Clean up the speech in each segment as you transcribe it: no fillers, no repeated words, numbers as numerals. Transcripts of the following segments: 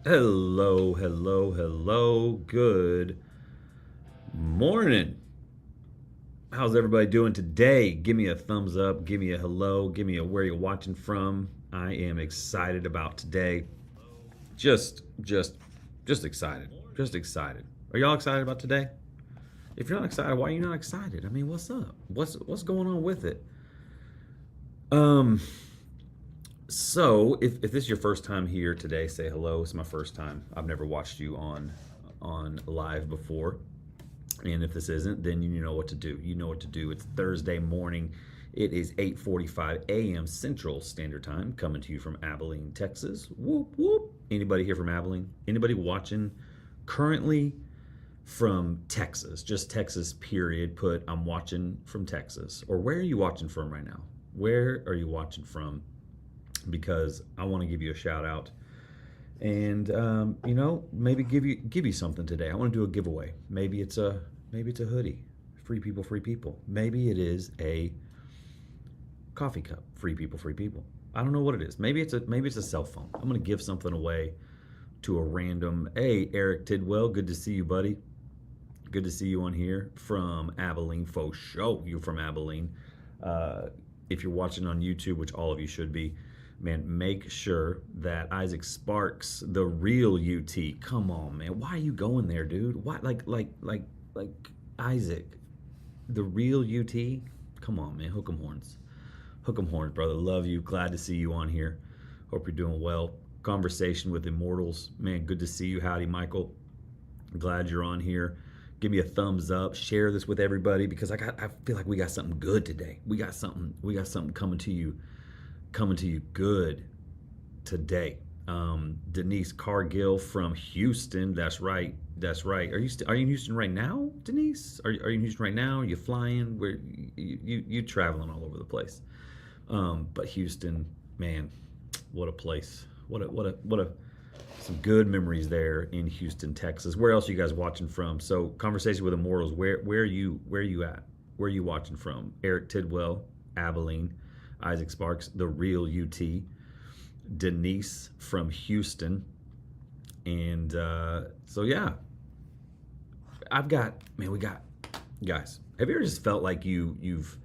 Hello, hello, hello. Good morning. How's everybody doing today? Give me a thumbs up, give me a hello, give me a where you're watching from. I am excited about today. Just just just excited. Just excited. Are y'all excited about today? If you're not excited, why are you not excited? I mean, what's up? What's going on with it? Um so if this is your first time here today, say hello. It's my first time. I've never watched you on live before. And if this isn't, then you know what to do. You know what to do. It's Thursday morning. It is 8:45 a.m. Central Standard Time, coming to you from Abilene, Texas. Whoop whoop. Anybody here from Abilene? Anybody watching currently from Texas? Just Texas, period. Put I'm watching from Texas. Or where are you watching from right now? Where are you watching from? Because I want to give you a shout out and maybe give you something today. I want to do a giveaway. Maybe it's a hoodie. Free people, free people. Maybe it is a coffee cup. Free people, free people. I don't know what it is. Maybe it's a cell phone. I'm gonna give something away to a random. Hey, Eric Tidwell, good to see you, buddy. Good to see you on here from Abilene. For show you from Abilene. If you're watching on YouTube, which all of you should be, man, make sure that Isaac Sparks, the real UT. Come on, man. Why are you going there, dude? Why, like Isaac, the real UT? Come on, man. Hook 'em horns. Hook 'em horns, brother. Love you. Glad to see you on here. Hope you're doing well. Conversation with Immortals. Man, good to see you. Howdy, Michael. Glad you're on here. Give me a thumbs up. Share this with everybody because I feel like we got something good today. We got something coming to you good today. Denise Cargill from Houston. That's right. That's right. Are you in Houston right now, Denise? Are you in Houston right now? Are you flying? Where you traveling all over the place? But Houston, man, what a place. What a some good memories there in Houston, Texas. Where else are you guys watching from? So conversation with Immortals. Where are you at? Where are you watching from? Eric Tidwell, Abilene. Isaac Sparks, the real UT. Denise from Houston. And so yeah, we got guys. Have you ever just felt like you've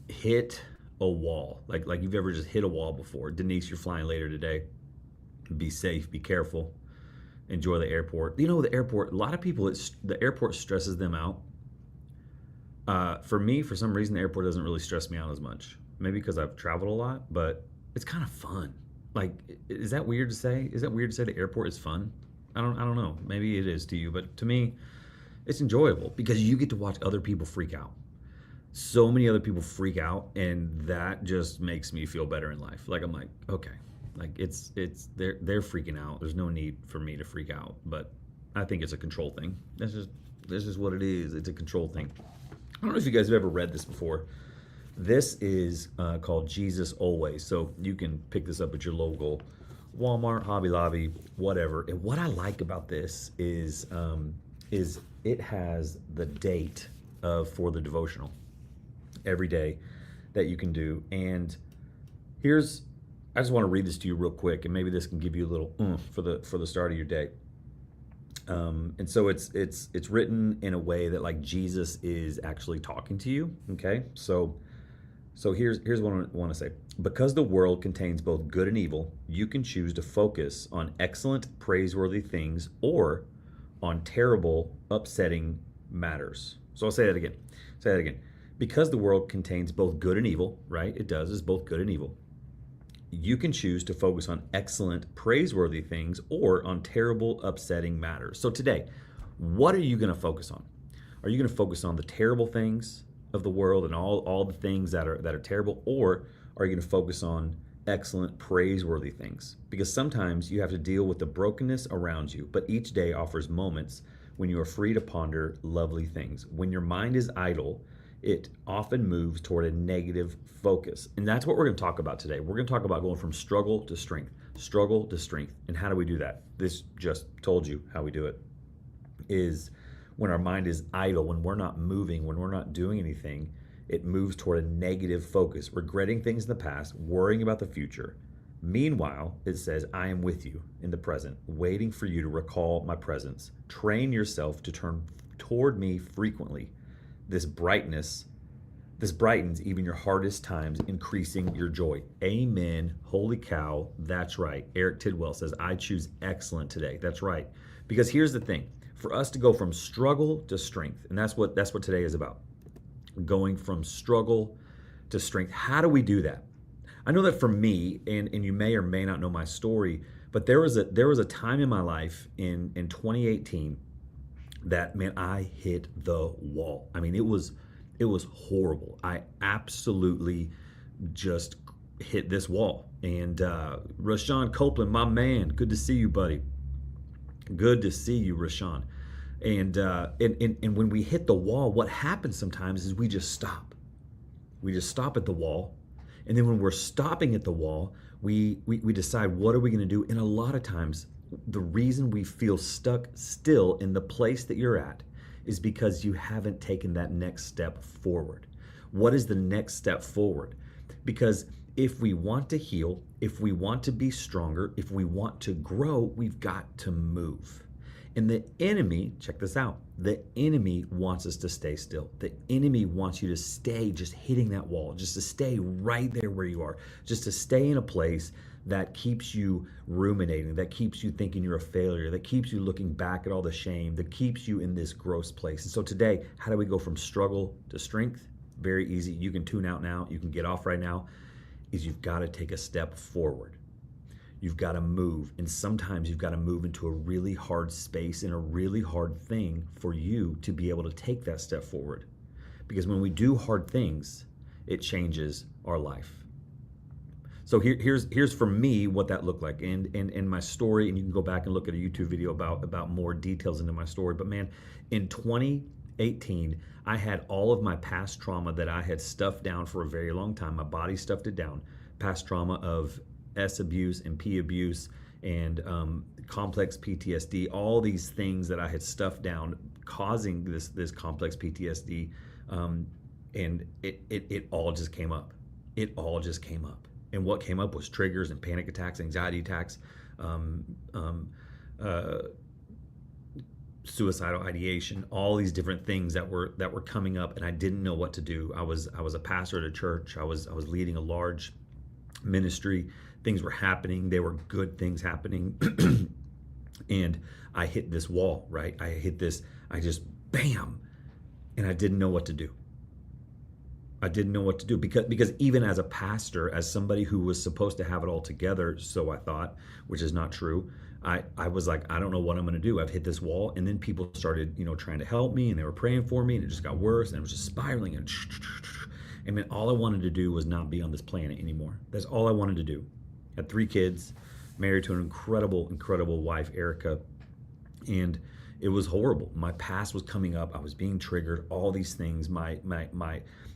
hit a wall? Like you've ever just hit a wall before? Denise, you're flying later today. Be safe, be careful. Enjoy the airport. The airport, a lot of people, the airport stresses them out. For me, for some reason, the airport doesn't really stress me out as much. Maybe because I've traveled a lot, but it's kind of fun. Like, is that weird to say? Is that weird to say the airport is fun? I don't know. Maybe it is to you, but to me, it's enjoyable because you get to watch other people freak out. So many other people freak out, and that just makes me feel better in life. Like I'm like, okay, like they're freaking out. There's no need for me to freak out, but I think it's a control thing. That's just what it is. It's a control thing. I don't know if you guys have ever read this before. This is called Jesus Always. So you can pick this up at your local Walmart, Hobby Lobby, whatever. And what I like about this is it has the date for the devotional every day that you can do. And I just want to read this to you real quick, and maybe this can give you a little for the start of your day. And so it's written in a way that like Jesus is actually talking to you. Okay, so here's what I want to say. Because the world contains both good and evil, you can choose to focus on excellent, praiseworthy things or on terrible, upsetting matters. So I'll say that again. Say that again. Because the world contains both good and evil, right? It does. It's both good and evil. You can choose to focus on excellent, praiseworthy things or on terrible, upsetting matters. So today, what are you going to focus on? Are you going to focus on the terrible things of the world and all the things that are terrible, or are you going to focus on excellent, praiseworthy things? Because sometimes you have to deal with the brokenness around you, but each day offers moments when you are free to ponder lovely things. When your mind is idle, it often moves toward a negative focus. And that's what we're going to talk about today. We're going to talk about going from struggle to strength, struggle to strength. And how do we do that? This just told you how we do it. Is when our mind is idle, when we're not moving, when we're not doing anything, it moves toward a negative focus, regretting things in the past, worrying about the future, Meanwhile, it says, I am with you in the present, waiting for you to recall my presence. Train yourself to turn toward me frequently. This brightens even your hardest times, increasing your joy. Amen. Holy cow. That's right. Eric Tidwell says, I choose excellent today. That's right. Because here's the thing. For us to go from struggle to strength, and that's what today is about. Going from struggle to strength. How do we do that? I know that for me, and you may or may not know my story, but there was a time in my life in 2018 that, man, I hit the wall. I mean, it was horrible. I absolutely just hit this wall. And Rashawn Copeland, my man, good to see you, buddy. Good to see you, Rashawn. And when we hit the wall, what happens sometimes is we just stop. We just stop at the wall. And then when we're stopping at the wall, we decide, what are we going to do? And a lot of times, the reason we feel stuck still in the place that you're at is because you haven't taken that next step forward. What is the next step forward? Because if we want to heal, if we want to be stronger, if we want to grow, we've got to move. And the enemy, check this out, the enemy wants us to stay still. The enemy wants you to stay just hitting that wall, just to stay right there where you are, just to stay in a place that keeps you ruminating, that keeps you thinking you're a failure, that keeps you looking back at all the shame, that keeps you in this gross place. And so today, how do we go from struggle to strength? Very easy. You can tune out now. You can get off right now. Is you've got to take a step forward. You've got to move. And sometimes you've got to move into a really hard space and a really hard thing for you to be able to take that step forward. Because when we do hard things, it changes our life. So here's for me what that looked like, and my story, and you can go back and look at a YouTube video about more details into my story. But man, in 2018, I had all of my past trauma that I had stuffed down for a very long time. My body stuffed it down. Past trauma of S abuse and P abuse and complex PTSD, all these things that I had stuffed down, causing this complex PTSD, and it all just came up. It all just came up. And what came up was triggers and panic attacks, anxiety attacks, suicidal ideation, all these different things that were coming up, and I didn't know what to do. I was a pastor at a church. I was leading a large ministry. Things were happening. They were good things happening, and I hit this wall. Right? I just bam, and I didn't know what to do. I didn't know what to do because even as a pastor, as somebody who was supposed to have it all together, so I thought, which is not true, I was like, I don't know what I'm going to do. I've hit this wall. And then people started, trying to help me, and they were praying for me, and it just got worse, and it was just spiraling. And man, all I wanted to do was not be on this planet anymore. That's all I wanted to do. Had 3 kids, married to an incredible, incredible wife, Erica, and it was horrible. My past was coming up. I was being triggered. All these things, my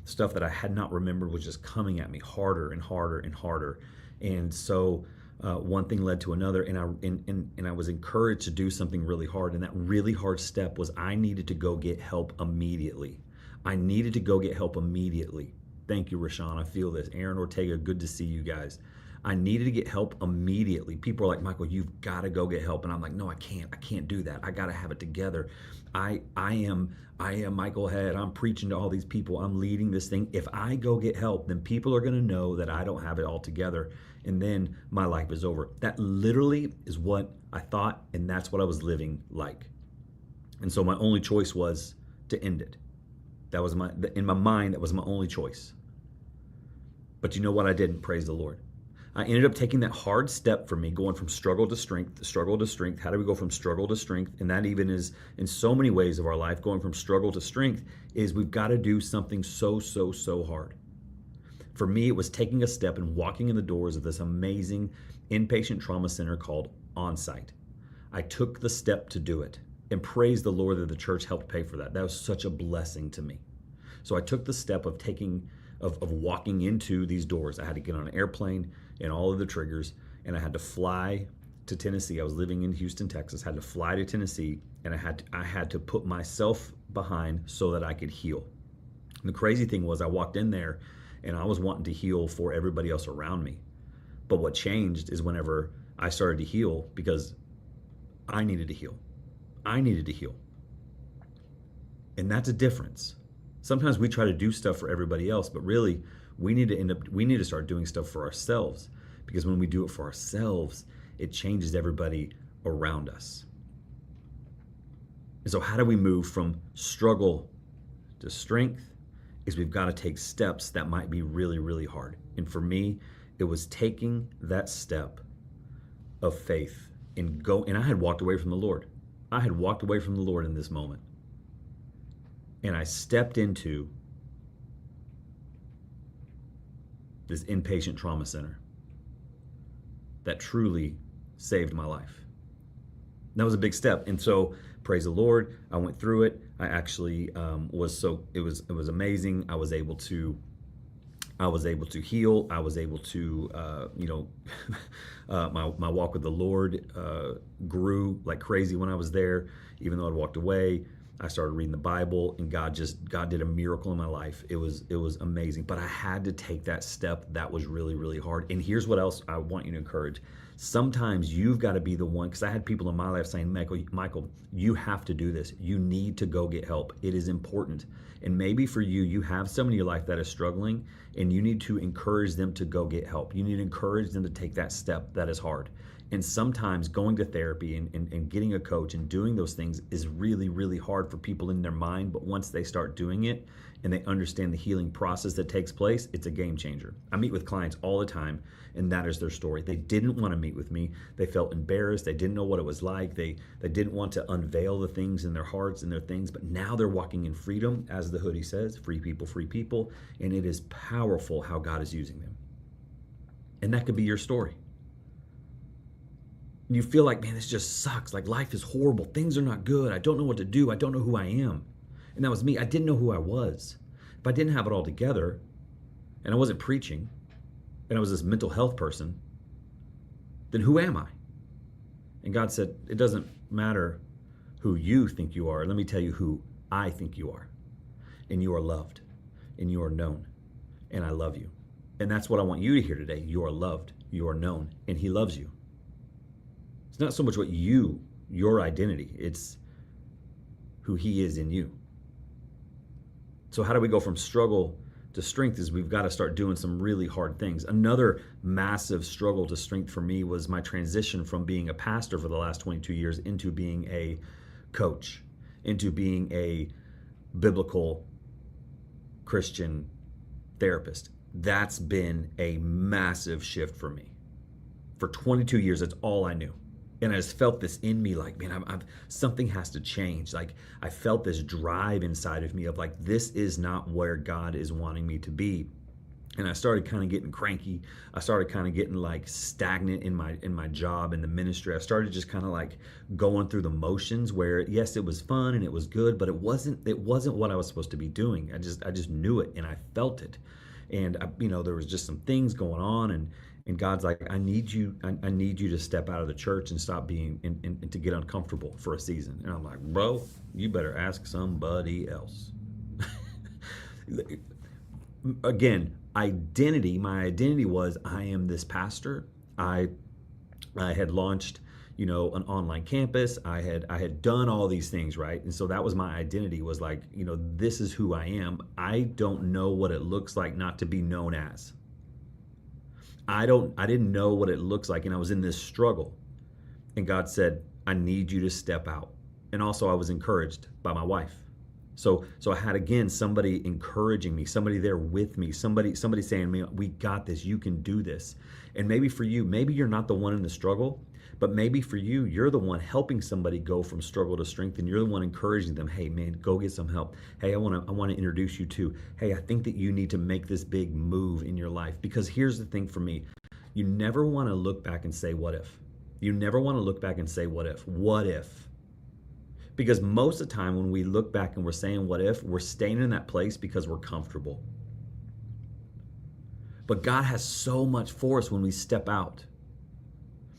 stuff that I had not remembered was just coming at me harder and harder and harder. And so one thing led to another, and I was encouraged to do something really hard. And that really hard step was I needed to go get help immediately. I needed to go get help immediately. Thank you, Rashawn. I feel this. Aaron Ortega, good to see you guys. I needed to get help immediately. People are like, Michael, you've got to go get help. And I'm like, no, I can't do that. I got to have it together. I am Michael Head. I'm preaching to all these people. I'm leading this thing. If I go get help, then people are going to know that I don't have it all together. And then my life is over. That literally is what I thought. And that's what I was living like. And so my only choice was to end it. That was in my mind, that was my only choice. But you know what? I didn't. Praise the Lord. I ended up taking that hard step for me, going from struggle to strength, struggle to strength. How do we go from struggle to strength? And that even is in so many ways of our life, going from struggle to strength is we've got to do something so hard. For me, it was taking a step and walking in the doors of this amazing inpatient trauma center called OnSite. I took the step to do it, and praise the Lord that the church helped pay for that. That was such a blessing to me. So I took the step of walking into these doors. I had to get on an airplane and all of the triggers, and I had to fly to Tennessee. I was living in Houston, Texas. Had to fly to Tennessee, and I had to put myself behind so that I could heal. And the crazy thing was, I walked in there, and I was wanting to heal for everybody else around me. But what changed is whenever I started to heal, because I needed to heal. I needed to heal. And that's a difference. Sometimes we try to do stuff for everybody else, but really we need to start doing stuff for ourselves, because when we do it for ourselves, it changes everybody around us. And so how do we move from struggle to strength? Is we've got to take steps that might be really, really hard. And for me, it was taking that step of faith and I had walked away from the Lord. I had walked away from the Lord in this moment. And I stepped into this inpatient trauma center that truly saved my life. That was a big step. And so praise the Lord, I went through it. I actually it was amazing. I was able to heal. I was able to my walk with the Lord grew like crazy when I was there. Even though I'd walked away, I started reading the Bible, and God did a miracle in my life. It was amazing. But I had to take that step that was really, really hard. And here's what else I want you to encourage. Sometimes you've got to be the one, because I had people in my life saying, Michael, you have to do this. You need to go get help. It is important. And maybe for you, you have someone in your life that is struggling, and you need to encourage them to go get help. You need to encourage them to take that step that is hard. And sometimes going to therapy and getting a coach and doing those things is really, really hard for people in their mind. But once they start doing it and they understand the healing process that takes place, it's a game changer. I meet with clients all the time, and that is their story. They didn't want to meet with me. They felt embarrassed. They didn't know what it was like. They didn't want to unveil the things in their hearts and their things. But now they're walking in freedom, as the hoodie says, free people. And it is powerful how God is using them. And that could be your story. You feel like, man, this just sucks. Like, life is horrible. Things are not good. I don't know what to do. I don't know who I am. And that was me. I didn't know who I was. If I didn't have it all together, and I wasn't preaching, and I was this mental health person, then who am I? And God said, it doesn't matter who you think you are. Let me tell you who I think you are. And you are loved, and you are known, and I love you. And that's what I want you to hear today. You are loved, you are known, and He loves you. It's not so much what your identity, it's who He is in you. So how do we go from struggle to strength? Is we've got to start doing some really hard things. Another massive struggle to strength for me was my transition from being a pastor for the last 22 years into being a coach, into being a biblical Christian therapist. That's been a massive shift for me. For 22 years, that's all I knew. And I just felt this in me, like, man, something has to change. Like, I felt this drive inside of me of like, this is not where God is wanting me to be. And I started kind of getting cranky. I started kind of getting like stagnant in my job, in the ministry. I started just kind of like going through the motions where, yes, it was fun and it was good, but it wasn't what I was supposed to be doing. I just knew it, and I felt it. And there was just some things going on, and God's like, I need you to step out of the church and stop being and to get uncomfortable for a season. And I'm like, bro, you better ask somebody else. Again, my identity was, I am this pastor. I had launched, an online campus. I had done all these things, right? And so that was my identity, was like, this is who I am. I don't know what it looks like not to be known as. I didn't know what it looks like, and I was in this struggle. And God said, I need you to step out. And also I was encouraged by my wife. So I had, again, somebody encouraging me, somebody there with me, somebody saying, man, we got this, you can do this. And maybe for you, maybe you're not the one in the struggle, but maybe for you, you're the one helping somebody go from struggle to strength, and you're the one encouraging them, hey man, go get some help. Hey, I want to introduce you to, hey, I think that you need to make this big move in your life. Because here's the thing for me, you never want to look back and say, what if? You never want to look back and say, what if? What if? Because most of the time when we look back and we're saying, what if, we're staying in that place because we're comfortable. But God has so much for us when we step out.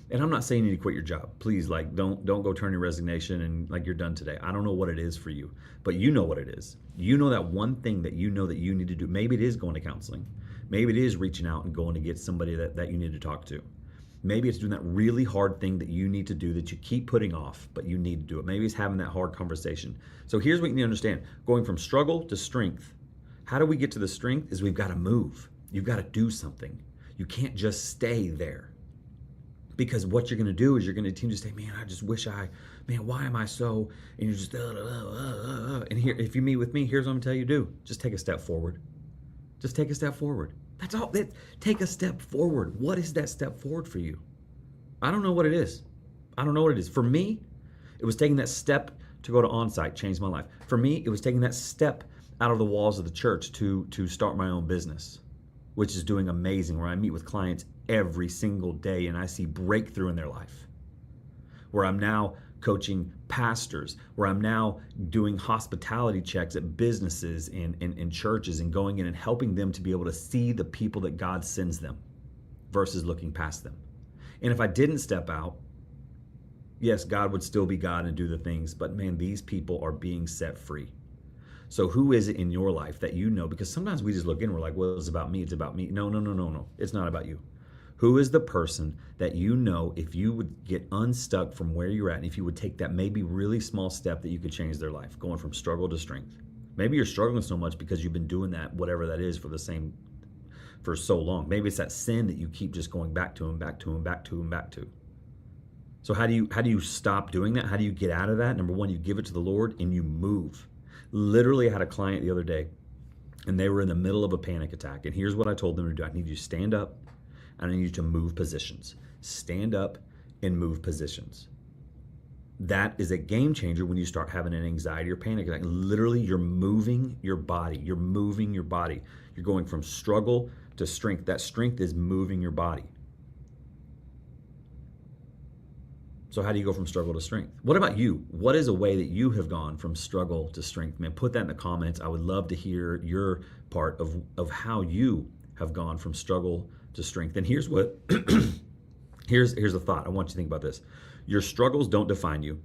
And I'm not saying you need to quit your job. Please, don't go turn your resignation and you're done today. I don't know what it is for you, but you know what it is. You know that one thing that you know that you need to do. Maybe it is going to counseling. Maybe it is reaching out and going to get somebody that you need to talk to. Maybe it's doing that really hard thing that you need to do that you keep putting off, but you need to do it. Maybe it's having that hard conversation. So here's what you need to understand. Going from struggle to strength. How do we get to the strength? Is we've got to move. You've got to do something. You can't just stay there. Because what you're going to do is you're going to continue to say, man, I just wish why am I so, and you're just, and here, if you meet with me, here's what I'm going to tell you to do. Just take a step forward. Just take a step forward. That's all. Take a step forward. What is that step forward for you? I don't know what it is. I don't know what it is. For me, it was taking that step to go to OnSite, changed my life. For me, it was taking that step out of the walls of the church to start my own business, which is doing amazing, where I meet with clients every single day and I see breakthrough in their life, where I'm now coaching pastors, where I'm now doing hospitality checks at businesses and churches and going in and helping them to be able to see the people that God sends them versus looking past them. And if I didn't step out, yes, God would still be God and do the things, but man, these people are being set free. So who is it in your life that you know? Because sometimes we just look in and we're like, well, it's about me. It's about me. No. It's not about you. Who is the person that you know, if you would get unstuck from where you're at, and if you would take that maybe really small step, that you could change their life, going from struggle to strength? Maybe you're struggling so much because you've been doing that, whatever that is, for so long. Maybe it's that sin that you keep just going back to. So how do you stop doing that? How do you get out of that? Number one, you give it to the Lord and you move. Literally, I had a client the other day and they were in the middle of a panic attack. And here's what I told them to do. I need you to stand up and I need you to move positions. Stand up and move positions. That is a game changer when you start having an anxiety or panic attack. Literally, you're moving your body. You're moving your body. You're going from struggle to strength. That strength is moving your body. So how do you go from struggle to strength? What about you? What is a way that you have gone from struggle to strength? Man, put that in the comments. I would love to hear your part of how you have gone from struggle to strength. And here's what, here's a thought. I want you to think about this. Your struggles don't define you,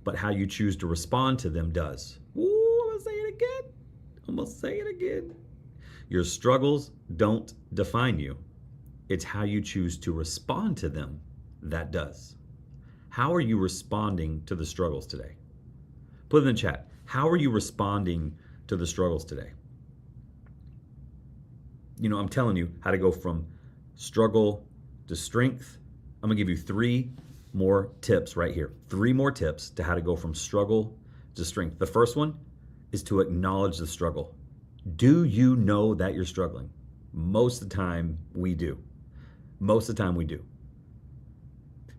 but how you choose to respond to them does. Ooh, I'm gonna say it again. Your struggles don't define you. It's how you choose to respond to them that does. How are you responding to the struggles today? Put it in the chat. How are you responding to the struggles today? You know, I'm telling you how to go from struggle to strength. I'm gonna give you 3 more tips right here. 3 more tips to how to go from struggle to strength. The first one is to acknowledge the struggle. Do you know that you're struggling? Most of the time we do.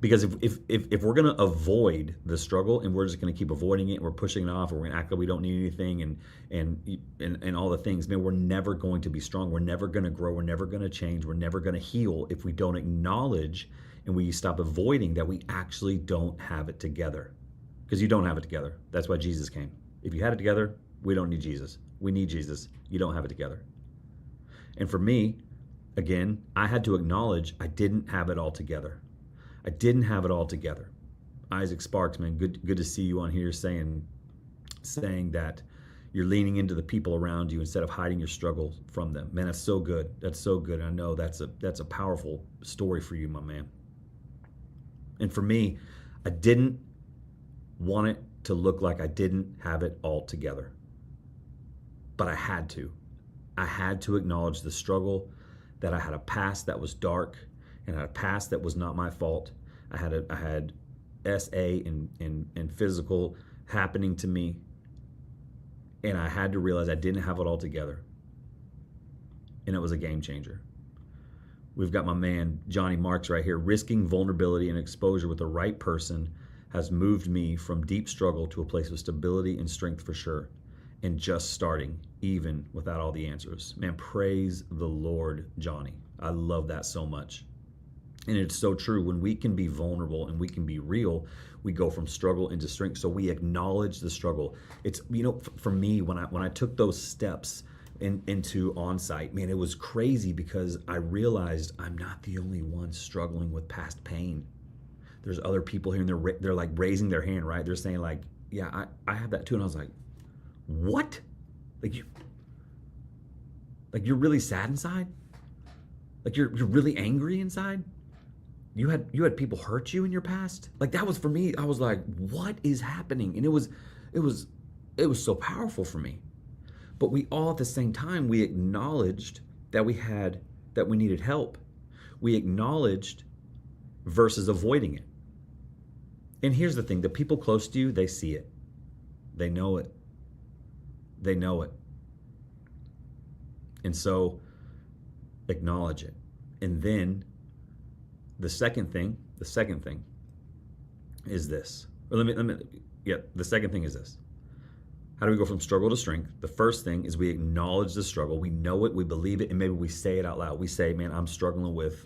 Because if we're gonna avoid the struggle and we're just gonna keep avoiding it and we're pushing it off, or we're gonna act like we don't need anything and all the things, man, we're never going to be strong. We're never gonna grow. We're never gonna change. We're never gonna heal if we don't acknowledge and we stop avoiding that we actually don't have it together. Because you don't have it together. That's why Jesus came. If you had it together, we don't need Jesus. We need Jesus. You don't have it together. And for me, again, I had to acknowledge I didn't have it all together. I didn't have it all together. Isaac Sparks, man, good to see you on here saying that you're leaning into the people around you instead of hiding your struggles from them. Man, that's so good. That's so good. I know that's a powerful story for you, my man. And for me, I didn't want it to look like I didn't have it all together. But I had to. I had to acknowledge the struggle, that I had a past that was dark, and I had a past that was not my fault. I had SA and physical happening to me, and I had to realize I didn't have it all together. And it was a game changer. We've got my man Johnny Marks right here. Risking vulnerability and exposure with the right person has moved me from deep struggle to a place of stability and strength for sure, and just starting, even without all the answers. Man, praise the Lord, Johnny. I love that so much. And it's so true. When we can be vulnerable and we can be real, we go from struggle into strength. So we acknowledge the struggle. It's, you know, for me, when I took those steps into OnSite, man, it was crazy because I realized I'm not the only one struggling with past pain. There's other people here and they're like raising their hand, right? They're saying like, yeah, I have that too. And I was like, what? Like you're really sad inside? Like you're really angry inside. You had people hurt you in your past. Like that was for me. I was like, what is happening? And it was it was so powerful for me. But we all at the same time we acknowledged that we needed help. We acknowledged versus avoiding it. And here's the thing, the people close to you, they see it. They know it. They know it. And so acknowledge it. And then the second thing is this. Or the second thing is this. How do we go from struggle to strength? The first thing is we acknowledge the struggle. We know it, we believe it, and maybe we say it out loud. We say, man, I'm struggling with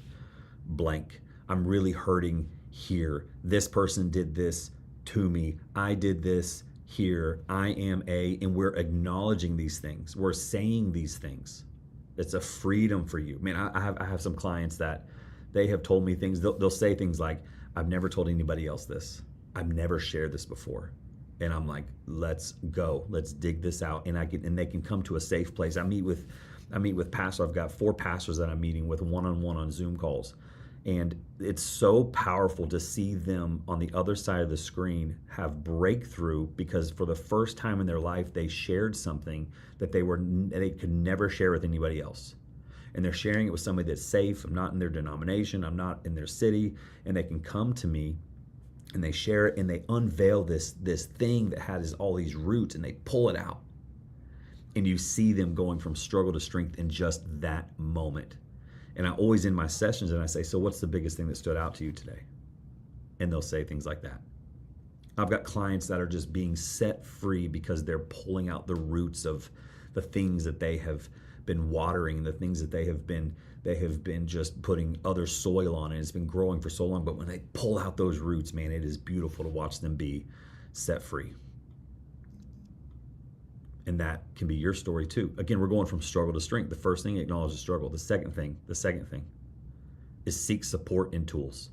blank. I'm really hurting here. This person did this to me. I did this here. I am and we're acknowledging these things. We're saying these things. It's a freedom for you. Man, I have some clients that they have told me things. They'll say things like, I've never told anybody else this. I've never shared this before. And I'm like, let's go. Let's dig this out. And they can come to a safe place. I meet with pastors. I've got 4 pastors that I'm meeting with one-on-one on Zoom calls. And it's so powerful to see them on the other side of the screen have breakthrough because for the first time in their life, they shared something that they could never share with anybody else. And they're sharing it with somebody that's safe. I'm not in their denomination. I'm not in their city. And they can come to me and they share it and they unveil this thing that has all these roots and they pull it out. And you see them going from struggle to strength in just that moment. And I always end my sessions and I say, so what's the biggest thing that stood out to you today? And they'll say things like that. I've got clients that are just being set free because they're pulling out the roots of the things that they have been watering, the things that they have been just putting other soil on, and it's been growing for so long. But when they pull out those roots, man, it is beautiful to watch them be set free. And that can be your story too. Again, we're going from struggle to strength. The first thing, acknowledge the struggle. The second thing is seek support and tools.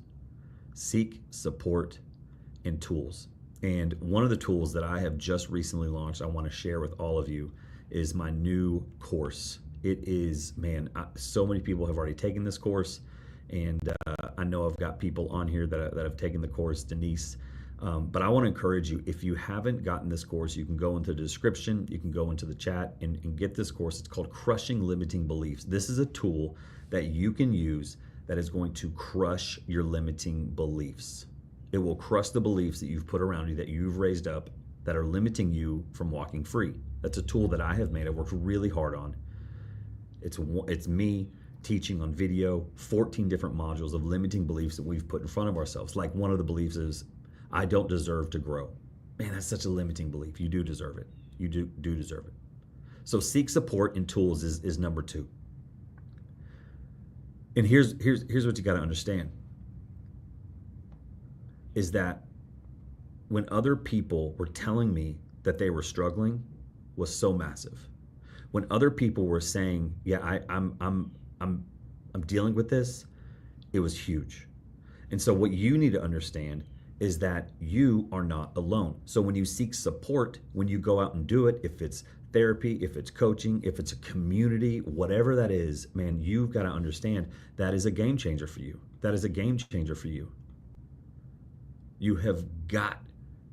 Seek support and tools. And one of the tools that I have just recently launched, I want to share with all of you, is my new course. It is, man, so many people have already taken this course. And I know I've got people on here that have taken the course, Denise. But I want to encourage you, if you haven't gotten this course, you can go into the description, you can go into the chat and get this course. It's called Crushing Limiting Beliefs. This is a tool that you can use that is going to crush your limiting beliefs. It will crush the beliefs that you've put around you, that you've raised up, that are limiting you from walking free. That's a tool that I have made. I've worked really hard on. It's me teaching on video, 14 different modules of limiting beliefs that we've put in front of ourselves. Like one of the beliefs is, I don't deserve to grow. Man, that's such a limiting belief. You do deserve it. You do deserve it. So seek support and tools is number 2. And here's what you got to understand is that when other people were telling me that they were struggling was so massive. When other people were saying, yeah, I'm dealing with this, it was huge. And so what you need to understand is that you are not alone. So when you seek support, when you go out and do it, if it's therapy, if it's coaching, if it's a community, whatever that is, man, you've got to understand that is a game changer for you. That is a game changer for you. You have got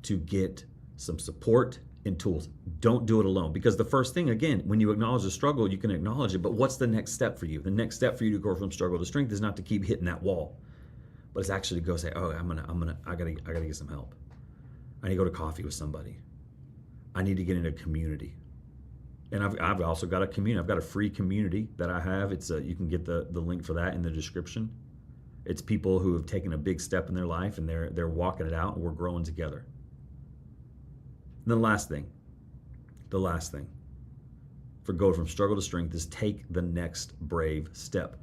to get some support and tools. Don't do it alone, because the first thing, again, when you acknowledge the struggle, you can acknowledge it, but what's the next step for you? The next step for you to go from struggle to strength is not to keep hitting that wall, but it's actually to go say, oh, I gotta get some help. I need to go to coffee with somebody. I need to get into a community. And I've also got a community. I've got a free community that I have. It's you can get the link for that in the description. It's people who have taken a big step in their life and they're walking it out and we're growing together. And the last thing for go from struggle to strength is take the next brave step.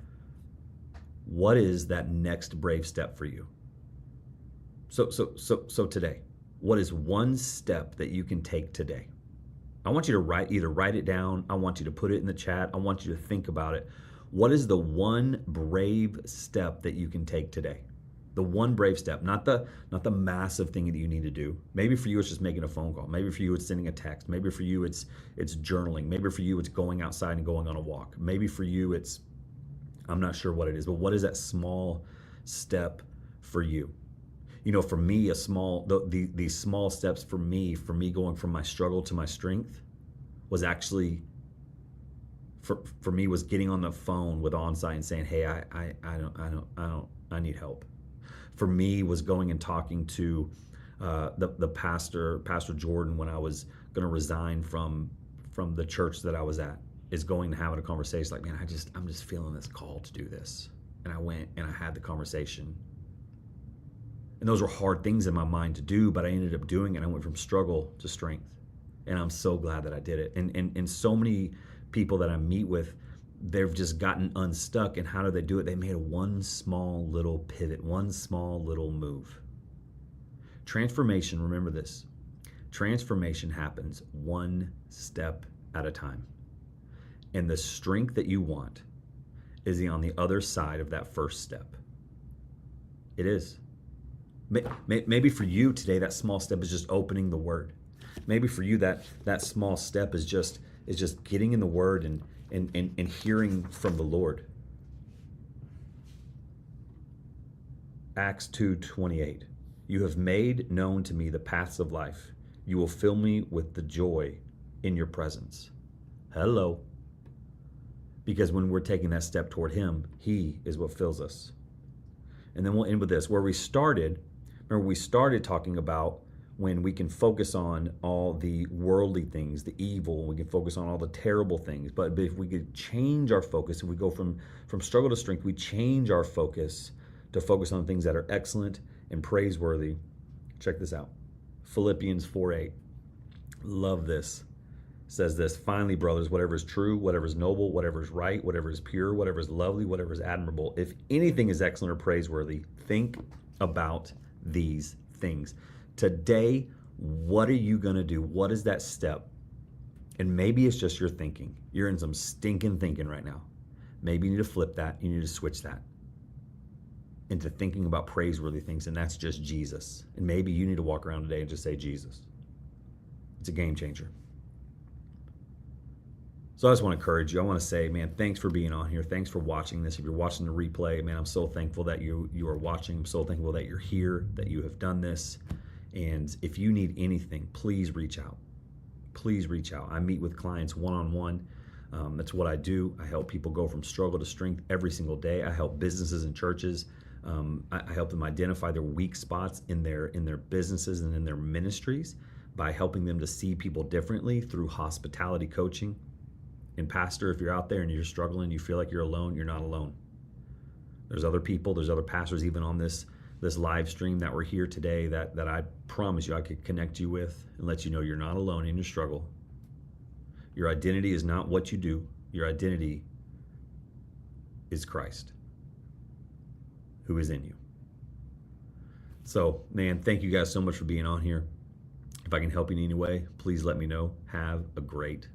What is that next brave step for you? So today, what is one step that you can take today? I want you to either write it down. I want you to put it in the chat. I want you to think about it. What is the one brave step that you can take today? The one brave step, not the massive thing that you need to do. Maybe for you, it's just making a phone call. Maybe for you, it's sending a text. Maybe for you, it's journaling. Maybe for you, it's going outside and going on a walk. Maybe for you, it's I'm not sure what it is, but what is that small step for you? You know, for me, these small steps for me going from my struggle to my strength was actually, for me, was getting on the phone with OnSite and saying, hey, I need help. For me, was going and talking to the pastor Jordan, when I was going to resign from the church that I was at, is going to having a conversation like, man, I'm just feeling this call to do this. And I went and I had the conversation. And those were hard things in my mind to do, but I ended up doing it. I went from struggle to strength. And I'm so glad that I did it. And so many people that I meet with, they've just gotten unstuck. And how do they do it? They made one small little pivot, one small little move. Transformation, remember this, transformation happens one step at a time. And the strength that you want is on the other side of that first step. It is. Maybe for you today, that small step is just opening the Word. Maybe for you, that small step is just getting in the Word and hearing from the Lord. Acts 2:28. You have made known to me the paths of life. You will fill me with the joy in your presence. Hello. Because when we're taking that step toward Him, He is what fills us. And then we'll end with this. Where we started, remember we started talking about when we can focus on all the worldly things, the evil, we can focus on all the terrible things. But if we could change our focus, if we go from struggle to strength, we change our focus to focus on things that are excellent and praiseworthy. Check this out. Philippians 4:8. Love this. Says this, finally, brothers, whatever is true, whatever is noble, whatever is right, whatever is pure, whatever is lovely, whatever is admirable, if anything is excellent or praiseworthy, think about these things. Today, what are you going to do? What is that step? And maybe it's just your thinking. You're in some stinking thinking right now. Maybe you need to flip that. You need to switch that into thinking about praiseworthy things, and that's just Jesus. And maybe you need to walk around today and just say Jesus. It's a game changer. So I just want to encourage you. I want to say, man, thanks for being on here. Thanks for watching this. If you're watching the replay, man, I'm so thankful that you are watching. I'm so thankful that you're here, that you have done this. And if you need anything, please reach out. Please reach out. I meet with clients one-on-one. That's what I do. I help people go from struggle to strength every single day. I help businesses and churches. I help them identify their weak spots in their businesses and in their ministries by helping them to see people differently through hospitality coaching. And pastor, if you're out there and you're struggling, you feel like you're alone, you're not alone. There's other people, there's other pastors even on this live stream that were here today that I promise you I could connect you with and let you know you're not alone in your struggle. Your identity is not what you do. Your identity is Christ, who is in you. So, man, thank you guys so much for being on here. If I can help you in any way, please let me know. Have a great